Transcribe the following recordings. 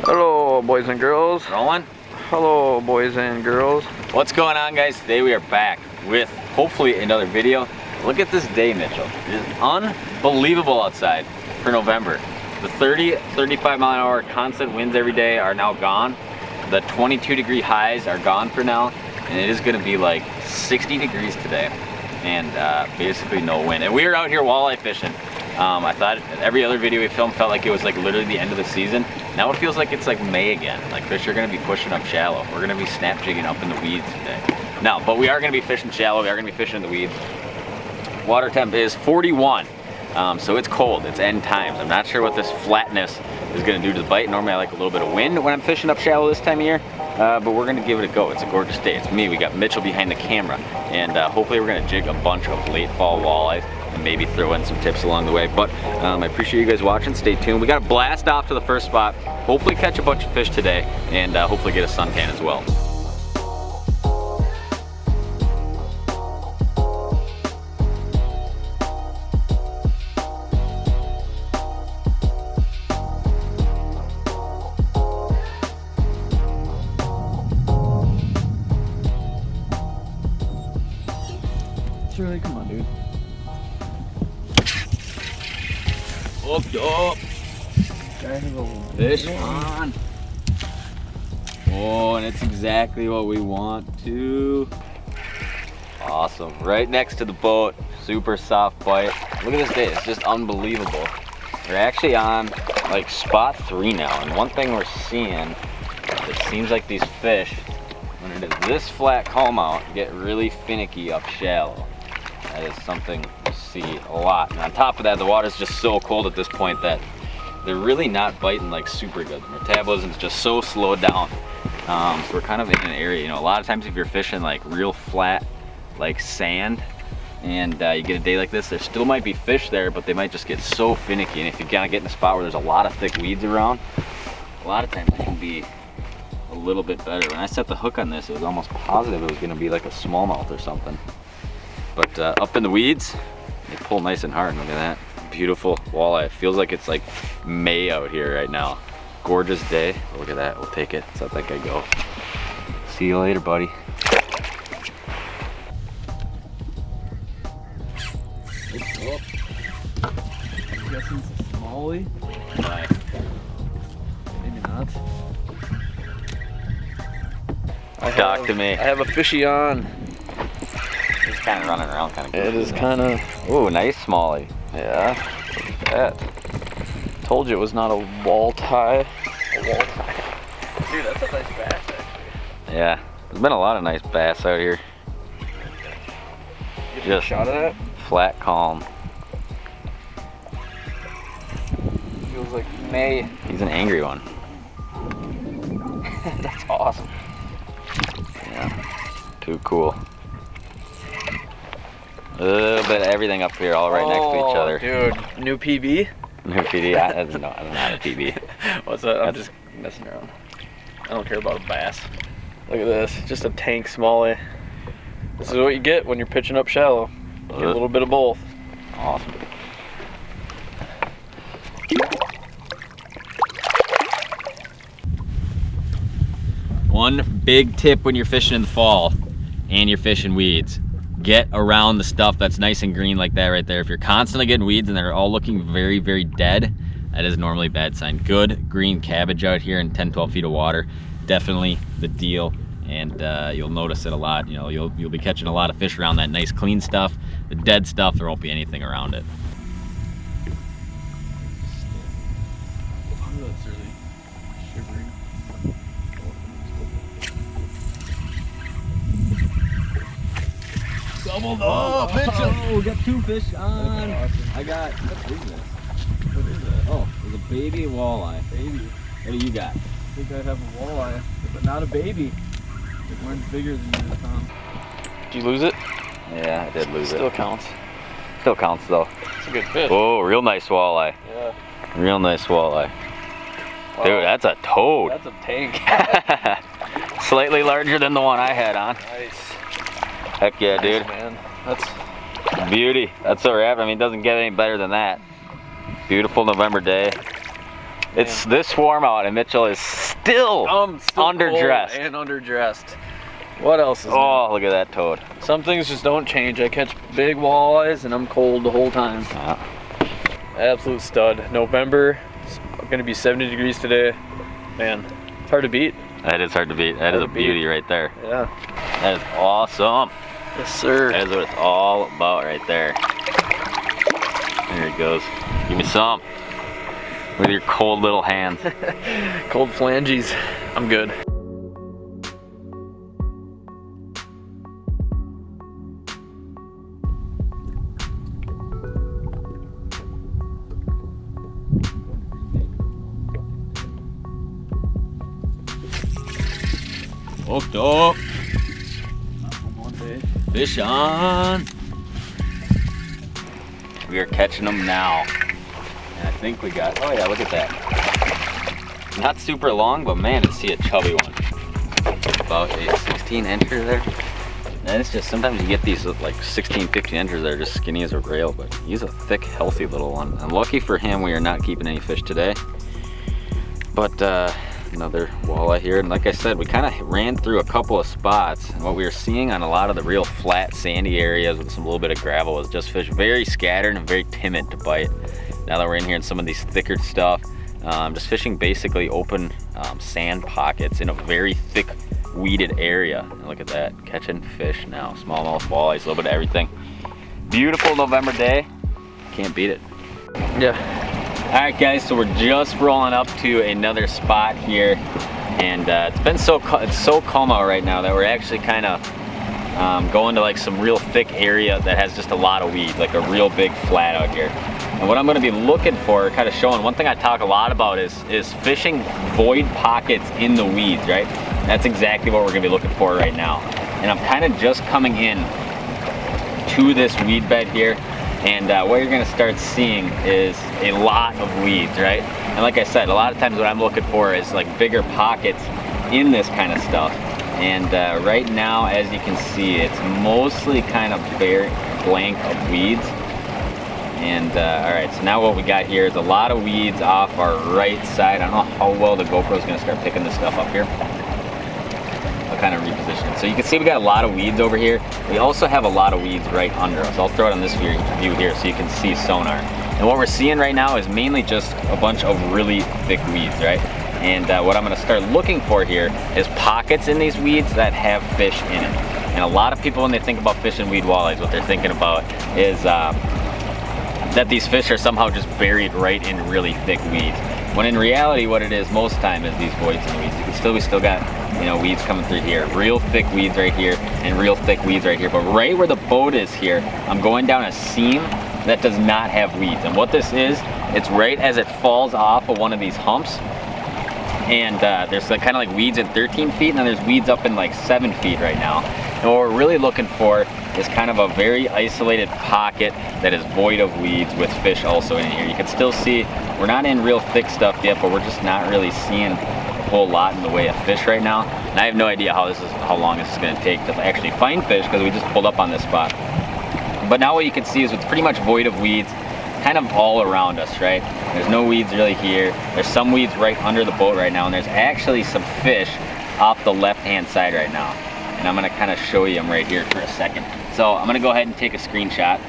Hello, boys and girls. Rolling? Hello, boys and girls. What's going on, guys? Today we are back with hopefully another video. Look at this day, Mitchell. It is unbelievable outside for November. The 30-35 mile an hour constant winds every day are now gone. The 22-degree highs are gone for now, and it is going to be like 60 degrees today, and basically no wind. And we are out here walleye fishing. I thought every other video we filmed felt like it was like literally the end of the season. Now it feels like it's like May again. Like fish are going to be pushing up shallow. We're going to be snap jigging up in the weeds today. No, but we are going to be fishing shallow. We are going to be fishing in the weeds. Water temp is 41. So it's cold, it's end times. I'm not sure what this flatness is gonna do to the bite. Normally I like a little bit of wind when I'm fishing up shallow this time of year, but we're gonna give it a go. It's a gorgeous day. It's me, we got Mitchell behind the camera, and hopefully we're gonna jig a bunch of late fall walleyes and maybe throw in some tips along the way. But I appreciate you guys watching. Stay tuned. We got a blast off to the first spot. Hopefully catch a bunch of fish today, and hopefully get a suntan as well. Shirley, come on, dude. Up. Fish on. Oh, and it's exactly what we want to. Awesome. Right next to the boat. Super soft bite. Look at this day. It's just unbelievable. We're actually on like spot 3 now, and one thing we're seeing, it seems like these fish, when it is this flat calm out, get really finicky up shallow. That is something we see a lot. And on top of that, the water's just so cold at this point that they're really not biting like super good. The metabolism's just so slowed down. So we're kind of in an area, you know, a lot of times if you're fishing like real flat, like sand, and you get a day like this, there still might be fish there, but they might just get so finicky. And if you kind of get in a spot where there's a lot of thick weeds around, a lot of times it can be a little bit better. When I set the hook on this, it was almost positive it was gonna be like a smallmouth or something. But up in the weeds, they pull nice and hard. Look at that. Beautiful walleye. It feels like it's like May out here right now. Gorgeous day. Look at that. We'll take it. Let's let that guy go. See you later, buddy. It's up. I'm guessing it's a smallie. Bye. Maybe not. Talk to me. I have a fishy on. He's kind of running around kind of good. It is kind of... Ooh, nice smallie. Yeah. Look at that. Told you it was not a wall tie. A wall tie. Dude, that's a nice bass, actually. Yeah. There's been a lot of nice bass out here. Get Just a shot of that? Flat calm. Feels like May. He's an angry one. That's awesome. Yeah. Too cool. A little bit of everything up here, all right next to each other. Dude, new PB? New PD? That's not a PB. What's that? I'm just messing around. I don't care about a bass. Look at this, just a tank smallie. This is what you get when you're pitching up shallow. You get a little bit of both. Awesome. One big tip when you're fishing in the fall and you're fishing weeds: get around the stuff that's nice and green like that right there. If you're constantly getting weeds and they're all looking very, very dead, that is normally a bad sign. Good green cabbage out here in 10-12 feet of water, definitely the deal. And you'll notice it a lot. You know, you'll be catching a lot of fish around that nice clean stuff. The dead stuff, there won't be anything around it. That's really shivering. Doubled up! Oh, we got 2 fish on. Awesome. I got, what is that? What is that? Oh, there's a baby walleye. Baby. What do you got? I think I have a walleye, but not a baby. One's bigger than you, Tom. Did you lose it? Yeah, I did lose it. Still counts. Still counts though. It's a good fish. Oh, real nice walleye. Yeah. Real nice walleye. Wow. Dude, that's a toad. That's a tank. Slightly larger than the one I had on. Nice. Heck yeah, dude. Nice, man. That's Beauty. That's a wrap. I mean, it doesn't get any better than that. Beautiful November day. It's this warm out and Mitchell is still, still underdressed. Cold and underdressed. What else is Oh, look at that toad. Some things just don't change. I catch big walleyes and I'm cold the whole time. Yeah. Absolute stud. November, it's gonna be 70 degrees today. Man, it's hard to beat. That is hard to beat. That is a beauty right there. Yeah. That is awesome. Yes, sir. That is what it's all about right there. There he goes. Give me some. With your cold little hands. Cold flanges. I'm good. Hooked up. Fish on. We are catching them now. And I think we got, oh yeah, look at that. Not super long, but man, I see a chubby one. About a 16 incher there. And it's just, sometimes you get these with like 16, 15 inchers that are just skinny as a rail, but he's a thick, healthy little one. And lucky for him, we are not keeping any fish today. But another walleye here, and like I said, we kind of ran through a couple of spots, and what we were seeing on a lot of the real flat sandy areas with some little bit of gravel was just fish very scattered and very timid to bite. Now that we're in here in some of these thicker stuff, just fishing basically open sand pockets in a very thick weeded area. And look at that, catching fish now, smallmouth walleyes, a little bit of everything. Beautiful November day, can't beat it. Yeah. All right, guys, so we're just rolling up to another spot here, and it's been so calm out right now that we're actually kind of going to like some real thick area that has just a lot of weed, like a real big flat out here. And what I'm going to be looking for, kind of showing, one thing I talk a lot about is fishing void pockets in the weeds, right? That's exactly what we're going to be looking for right now. And I'm kind of just coming in to this weed bed here. And what you're gonna start seeing is a lot of weeds, right? And like I said, a lot of times what I'm looking for is like bigger pockets in this kind of stuff. And right now, as you can see, it's mostly kind of bare, blank of weeds. And all right, so now what we got here is a lot of weeds off our right side. I don't know how well the GoPro is gonna start picking this stuff up here. I'll kind of reposition it. So you can see we got a lot of weeds over here. We also have a lot of weeds right under us. I'll throw it on this view here so you can see sonar. And what we're seeing right now is mainly just a bunch of really thick weeds, right? And what I'm gonna start looking for here is pockets in these weeds that have fish in it. And a lot of people, when they think about fishing weed walleyes, what they're thinking about is that these fish are somehow just buried right in really thick weeds. When in reality, what it is most time is these voids and weeds. We still got, you know, weeds coming through here, real thick weeds right here, and real thick weeds right here. But right where the boat is here, I'm going down a seam that does not have weeds. And what this is, it's right as it falls off of one of these humps. And there's like, kind of like weeds at 13 feet, and then there's weeds up in like 7 feet right now. And what we're really looking for is kind of a very isolated pocket that is void of weeds with fish also in here. You can still see we're not in real thick stuff yet, but we're just not really seeing a whole lot in the way of fish right now. And I have no idea how long this is going to take to actually find fish, because we just pulled up on this spot. But now what you can see is it's pretty much void of weeds kind of all around us, right? There's no weeds really here. There's some weeds right under the boat right now, and there's actually some fish off the left-hand side right now. And I'm gonna kind of show you them right here for a second. So I'm gonna go ahead and take a screenshot.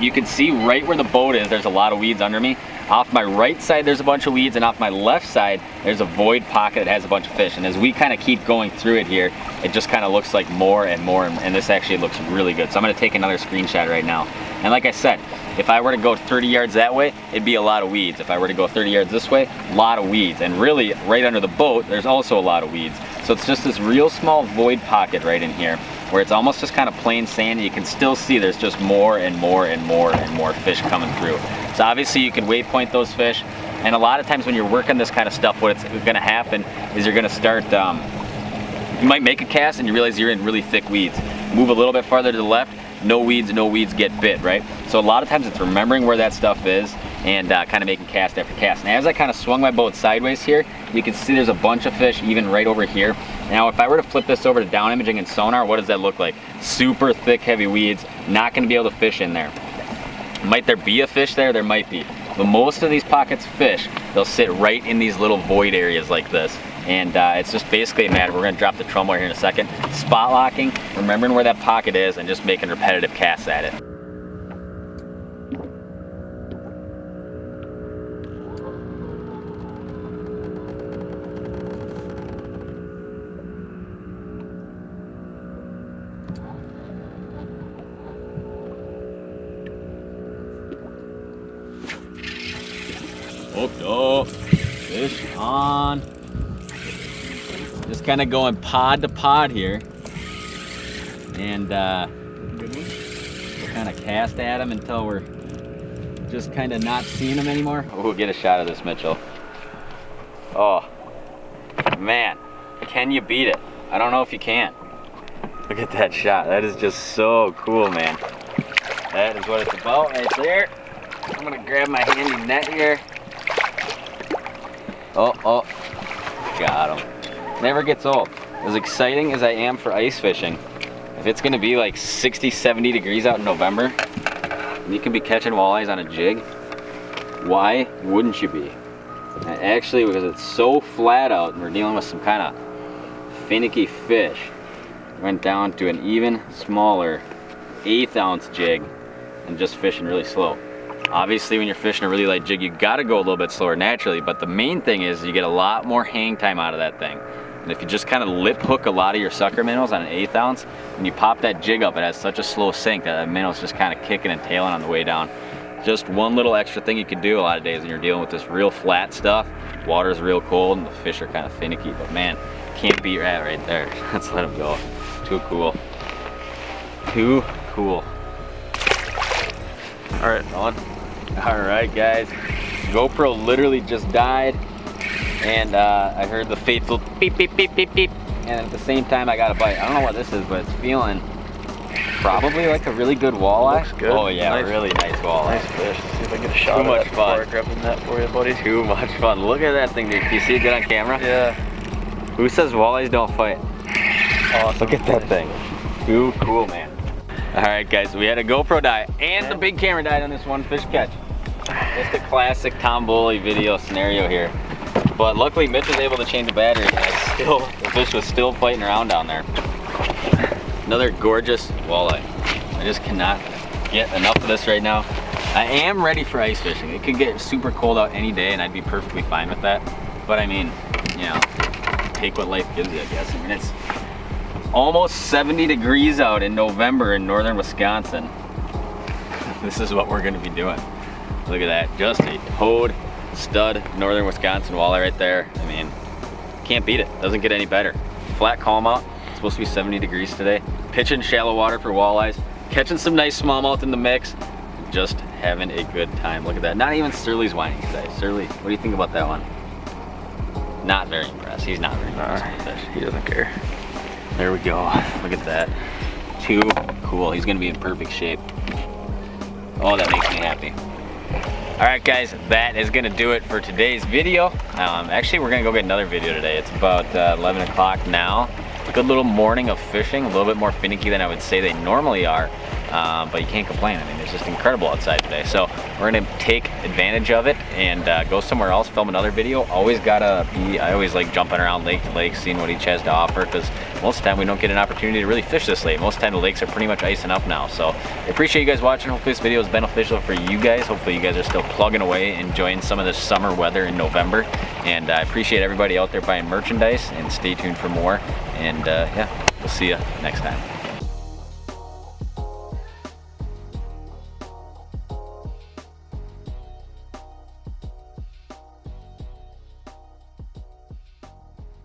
You can see right where the boat is, there's a lot of weeds under me. Off my right side, there's a bunch of weeds, and off my left side, there's a void pocket that has a bunch of fish. And as we kind of keep going through it here, it just kind of looks like more and more, and this actually looks really good. So I'm gonna take another screenshot right now. And like I said, if I were to go 30 yards that way, it'd be a lot of weeds. If I were to go 30 yards this way, a lot of weeds. And really, right under the boat, there's also a lot of weeds. So it's just this real small void pocket right in here, where it's almost just kind of plain sand. You can still see there's just more and more and more and more fish coming through. So obviously you can waypoint those fish, and a lot of times when you're working this kind of stuff, what's gonna happen is you're gonna start, you might make a cast and you realize you're in really thick weeds. Move a little bit farther to the left, no weeds get bit, right? So a lot of times it's remembering where that stuff is and kind of making cast after cast. And as I kind of swung my boat sideways here, you can see there's a bunch of fish even right over here. Now if I were to flip this over to down imaging and sonar, what does that look like? Super thick, heavy weeds, not gonna be able to fish in there. Might there be a fish there? There might be. But most of these pockets of fish, they'll sit right in these little void areas like this. And it's just basically a matter, we're gonna drop the trombone here in a second, spot locking, remembering where that pocket is, and just making repetitive casts at it. Hooked up, fish on. Just kind of going pod to pod here. And we'll kind of cast at them until we're just kind of not seeing them anymore. Oh, we'll get a shot of this, Mitchell. Oh, man, can you beat it? I don't know if you can. Look at that shot. That is just so cool, man. That is what it's about right there. I'm gonna grab my handy net here. Oh, got him. Never gets old. As exciting as I am for ice fishing, if it's gonna be like 60, 70 degrees out in November, and you can be catching walleyes on a jig, why wouldn't you be? And actually, because it's so flat out and we're dealing with some kind of finicky fish, went down to an even smaller 1/8 ounce jig and just fishing really slow. Obviously, when you're fishing a really light jig, you gotta go a little bit slower naturally, but the main thing is you get a lot more hang time out of that thing. And if you just kind of lip hook a lot of your sucker minnows on an 1/8 ounce, when you pop that jig up, it has such a slow sink that minnow's just kind of kicking and tailing on the way down. Just one little extra thing you can do a lot of days when you're dealing with this real flat stuff. Water's real cold and the fish are kind of finicky, but man, can't beat that right there. Let's let him go. Too cool. Too cool. All right, on. All right, guys. GoPro literally just died, and I heard the fateful beep, beep, beep, beep, beep, and at the same time I got a bite. I don't know what this is, but it's feeling probably like a really good walleye. Looks good. Oh yeah, nice, really nice walleye. Nice fish. Let's see if I can get a shot Too of much that before I fun. grab the net for you, buddy. Too much fun. Look at that thing, dude. Do you see it good on camera? Yeah. Who says walleyes don't fight? Awesome. Look at that thing. Too cool, man. All right, guys, we had a GoPro die, and the big camera died on this one fish catch. Just a classic Tom Boley video scenario here. But luckily, Mitch was able to change the battery, and the fish was still fighting around down there. Another gorgeous walleye. I just cannot get enough of this right now. I am ready for ice fishing. It could get super cold out any day, and I'd be perfectly fine with that. But I mean, you know, take what life gives you, I guess. I mean, it's almost 70 degrees out in November in northern Wisconsin. This is what we're gonna be doing. Look at that, just a toad stud northern Wisconsin walleye right there. I mean, can't beat it, doesn't get any better. Flat calm out, it's supposed to be 70 degrees today. Pitching shallow water for walleyes, catching some nice smallmouth in the mix, just having a good time. Look at that, not even Surly's whining today. Surly, what do you think about that one? Not very impressed, he's not very impressed with the fish. He doesn't care. There we go, look at that. Too cool, he's gonna be in perfect shape. Oh, that makes me happy. All right, guys, that is gonna do it for today's video. Actually, we're gonna go get another video today. It's about 11 o'clock now. Good little morning of fishing, a little bit more finicky than I would say they normally are, but you can't complain. I mean, it's just incredible outside today. So we're gonna take advantage of it and go somewhere else, film another video. Always gotta be, I always like jumping around lake to lake, seeing what each has to offer, because most of the time we don't get an opportunity to really fish this late. Most of the time the lakes are pretty much icing up now. So I appreciate you guys watching. Hopefully this video is beneficial for you guys. Hopefully you guys are still plugging away, enjoying some of this summer weather in November. And I appreciate everybody out there buying merchandise, and stay tuned for more. And yeah, we'll see you next time.